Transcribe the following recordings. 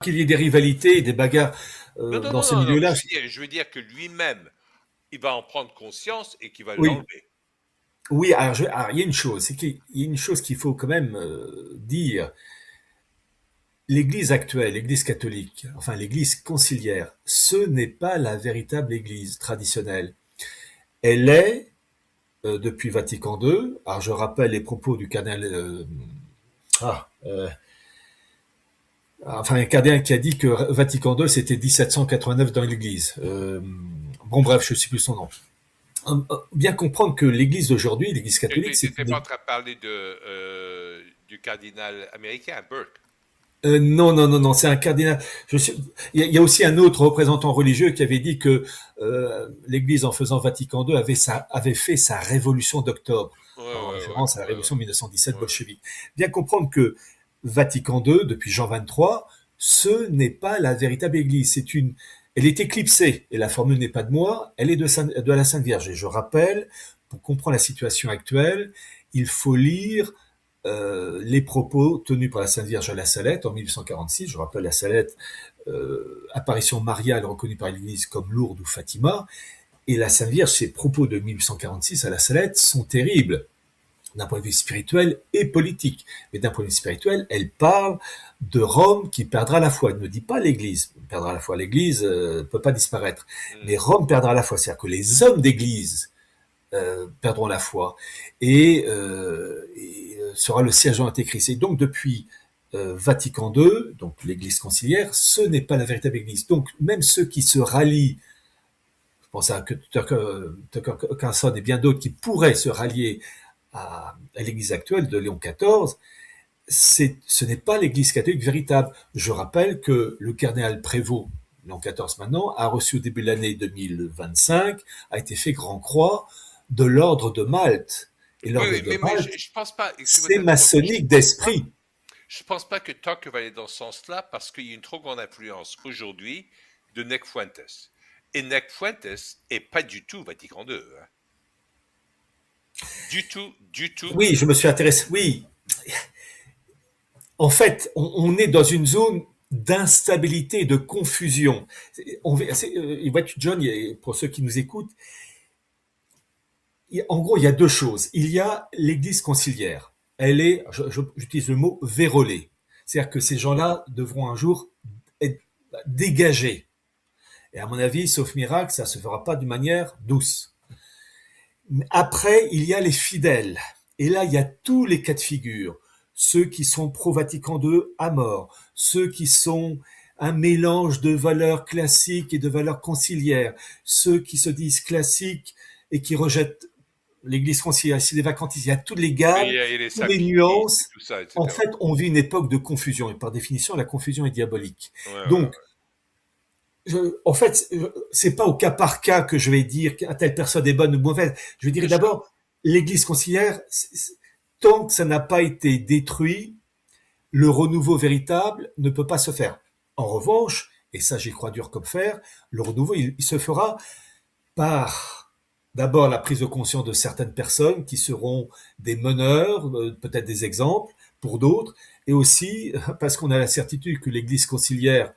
qu'il y ait des rivalités et des bagarres Non, non, dans non, ces non, non. milieux-là. Je veux dire que lui-même, il va en prendre conscience et qu'il va Oui, l'enlever. oui. Alors, il y a une chose, c'est qu'il y a une chose qu'il faut quand même dire. L'Église actuelle, l'Église catholique, enfin l'Église conciliaire, ce n'est pas la véritable Église traditionnelle. Elle est depuis Vatican II. Alors je rappelle les propos du cardinal, ah, enfin un cardinal qui a dit que Vatican II c'était 1789 dans l'Église. Bon bref, je ne sais plus son nom. Bien comprendre que l'Église d'aujourd'hui, l'Église Tu catholique, c'est n'étais pas une... en train de parler du cardinal américain, Burke. Non, non, non, non, c'est un cardinal. Il y a aussi un autre représentant religieux qui avait dit que l'Église, en faisant Vatican II, avait fait sa révolution d'octobre, Ouais, en ouais, ouais, référence à la ouais, révolution de 1917 ouais, ouais. bolchevique. Bien comprendre que Vatican II, depuis Jean XXIII, ce n'est pas la véritable Église. Elle est éclipsée, et la formule n'est pas de moi, elle est de la Sainte Vierge. Et je rappelle, pour comprendre la situation actuelle, il faut lire les propos tenus par la Sainte Vierge à la Salette en 1846. Je rappelle la Salette, apparition mariale reconnue par l'Église comme Lourdes ou Fatima. Et la Sainte Vierge, ses propos de 1846 à la Salette sont terribles d'un point de vue spirituel et politique. Mais d'un point de vue spirituel, elle parle de Rome qui perdra la foi. Elle ne dit pas l'Église perdra la foi. L'Église ne peut pas disparaître. Hmm. Mais Rome perdra la foi. C'est-à-dire que les hommes d'Église perdront la foi et sera le siège de l'Antéchrist. Et donc depuis Vatican II, donc l'Église conciliaire, ce n'est pas la véritable Église. Donc même ceux qui se rallient, je pense à Tucker Carlson et bien d'autres qui pourraient se rallier à l'Église actuelle de Léon XIV, ce n'est pas l'Église catholique véritable. Je rappelle que le cardinal Prévost, Léon XIV maintenant, a reçu au début de l'année 2025, a été fait grand croix de l'ordre de Malte. Et Oui, l'ordre oui, de mais Malte, je pense pas, excusez-moi c'est d'interrompre, maçonnique d'esprit. je pense pas que Tucker va aller dans ce sens-là parce qu'il y a une trop grande influence aujourd'hui de Nick Fuentes. Et Nick Fuentes est pas du tout Vatican II, hein. Du tout, du tout. Oui, je me suis intéressé. Oui, en fait, on est dans une zone d'instabilité, de confusion. John, pour ceux qui nous écoutent, en gros, il y a deux choses. Il y a l'Église conciliaire. Elle est, j'utilise le mot vérolée. C'est-à-dire que ces gens-là devront un jour être dégagés. Et à mon avis, sauf miracle, ça se fera pas d'une manière douce. Après, il y a les fidèles. Et là, il y a tous les cas de figure. Ceux qui sont pro-Vatican II à mort, ceux qui sont un mélange de valeurs classiques et de valeurs conciliaires, ceux qui se disent classiques et qui rejettent l'Église conciliaire, c'est des vacantistes, il y a toutes les Mais gammes, il y a les toutes les sapinistes et nuances. tout ça, En etc. fait, on vit une époque de confusion et par définition, la confusion est diabolique. Ouais, ouais, Donc, en fait, c'est pas au cas par cas que je vais dire qu'à telle personne est bonne ou mauvaise. Je vais dire bien sûr. d'abord, l'Église conciliaire, tant que ça n'a pas été détruit, le renouveau véritable ne peut pas se faire. En revanche, et ça j'y crois dur comme fer, le renouveau, il se fera par d'abord la prise de conscience de certaines personnes qui seront des meneurs, peut-être des exemples pour d'autres, et aussi parce qu'on a la certitude que l'Église conciliaire,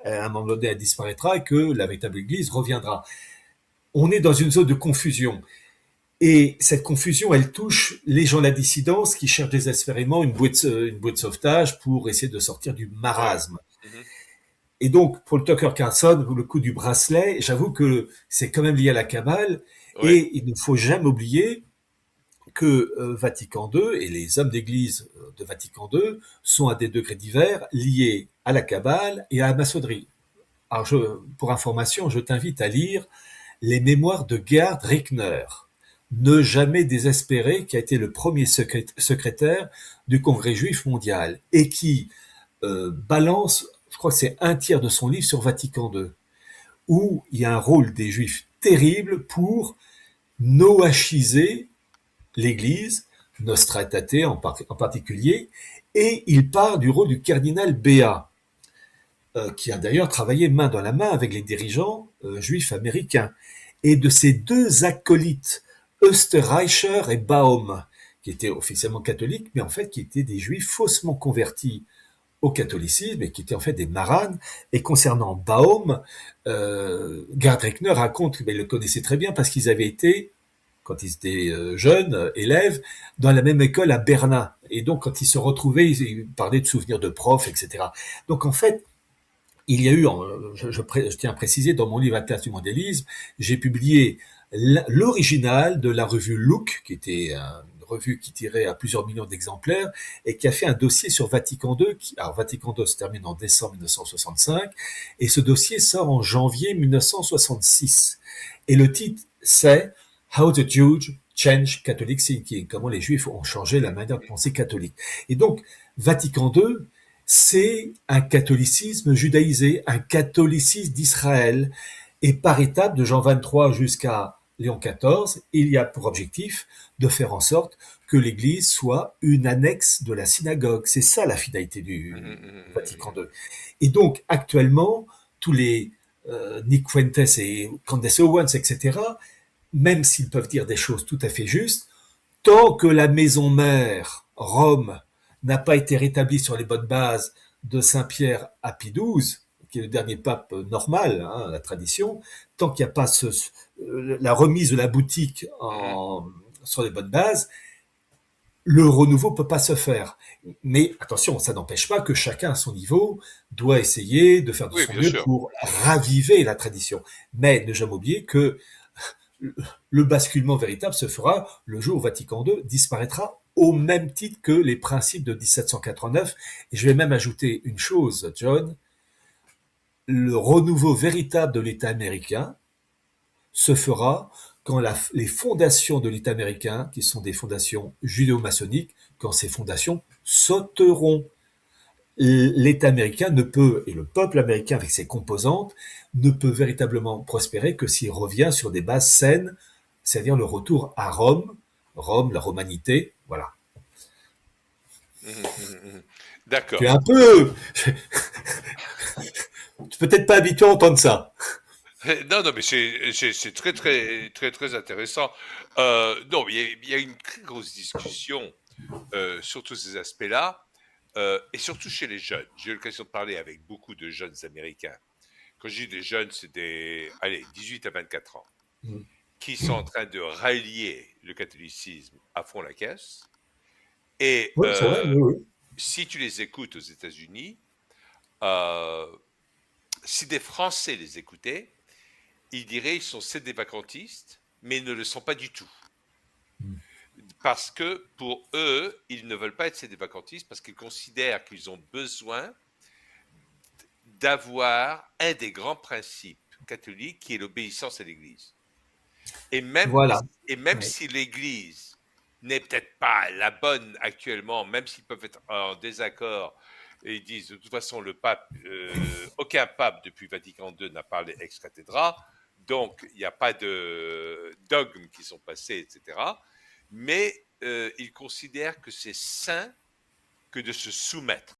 à un moment donné, elle disparaîtra et que la véritable Église reviendra. On est dans une zone de confusion. Et cette confusion, elle touche les gens de la dissidence qui cherchent désespérément une bouée de sauvetage pour essayer de sortir du Ouais. marasme. Mhm. Et donc, pour le Tucker Carlson, le coup du bracelet, j'avoue que c'est quand même lié à la cabale. Ouais. Et il ne faut jamais oublier que Vatican II et les hommes d'église de Vatican II sont à des degrés divers liés à la cabale et à la maçonnerie. Alors, pour information, je t'invite à lire les mémoires de Gerd Rickner, Ne jamais désespérer, qui a été le premier secrétaire du Congrès juif mondial et qui balance, je crois que c'est un tiers de son livre sur Vatican II, où il y a un rôle des juifs terrible pour noachiser l'Église, Nostra Aetate en particulier, et il part du rôle du cardinal Béat, qui a d'ailleurs travaillé main dans la main avec les dirigeants juifs américains, et de ces deux acolytes, Österreicher et Baum, qui étaient officiellement catholiques, mais en fait qui étaient des juifs faussement convertis au catholicisme et qui étaient en fait des maranes. Et concernant Baum, Gerd Reckner raconte, mais il le connaissait très bien parce qu'ils avaient été, quand ils étaient jeunes, élèves, dans la même école à Berlin. Et donc, quand ils se retrouvaient, ils parlaient de souvenirs de profs, etc. Donc, en fait, il y a eu, je tiens à préciser, dans mon livre Atlas du modélisme, j'ai publié l'original de la revue Look, qui était une revue qui tirait à plusieurs millions d'exemplaires et qui a fait un dossier sur Vatican II. Alors Vatican II se termine en décembre 1965 et ce dossier sort en janvier 1966. Et le titre c'est How the Jews Change Catholic Thinking, comment les Juifs ont changé la manière de penser catholique. Et donc Vatican II, c'est un catholicisme judaïsé, un catholicisme d'Israël. Et par étapes, de Jean 23 jusqu'à Léon XIV, il y a pour objectif de faire en sorte que l'Église soit une annexe de la synagogue. C'est ça la finalité du Vatican II. Et donc, actuellement, tous les Nick Fuentes et Candace Owens, etc., même s'ils peuvent dire des choses tout à fait justes, tant que la maison mère, Rome, n'a pas été rétablie sur les bonnes bases de Saint-Pierre à Pie XII, qui est le dernier pape normal, hein, la tradition, tant qu'il n'y a pas la remise de la boutique sur les bonnes bases, le renouveau ne peut pas se faire. Mais attention, ça n'empêche pas que chacun à son niveau doit essayer de faire de Oui, son bien mieux sûr. pour raviver la tradition. Mais ne jamais oublier que le basculement véritable se fera le jour où Vatican II disparaîtra au même titre que les principes de 1789. Et je vais même ajouter une chose, John, le renouveau véritable de l'État américain se fera quand les fondations de l'État américain, qui sont des fondations judéo-maçonniques, quand ces fondations sauteront. L'État américain ne peut, et le peuple américain avec ses composantes, ne peut véritablement prospérer que s'il revient sur des bases saines, c'est-à-dire le retour à Rome, Rome, la romanité, voilà. Tu es D'accord. un peu, peut-être pas habitué à entendre ça. Non, non, mais c'est très, très, très, très intéressant. Non, il y a une très grosse discussion sur tous ces aspects-là, et surtout chez les jeunes. J'ai eu l'occasion de parler avec beaucoup de jeunes Américains. Quand je dis des jeunes, c'est allez, 18 à 24 ans, qui sont en train de rallier le catholicisme à fond la caisse. Et Oui, c'est vrai, oui, oui. si tu les écoutes aux États-Unis, euh, si des Français les écoutaient, ils diraient ils sont des vacantistes, mais ils ne le sont pas du tout. Parce que pour eux, ils ne veulent pas être des vacantistes parce qu'ils considèrent qu'ils ont besoin d'avoir un des grands principes catholiques qui est l'obéissance à l'Église. Et même, Voilà. et même Oui. si l'Église n'est peut-être pas la bonne actuellement, même s'ils peuvent être en désaccord, et ils disent de toute façon le pape, aucun pape depuis Vatican II n'a parlé ex cathedra, donc il n'y a pas de dogmes qui sont passés, etc. Mais ils considèrent que c'est sain que de se soumettre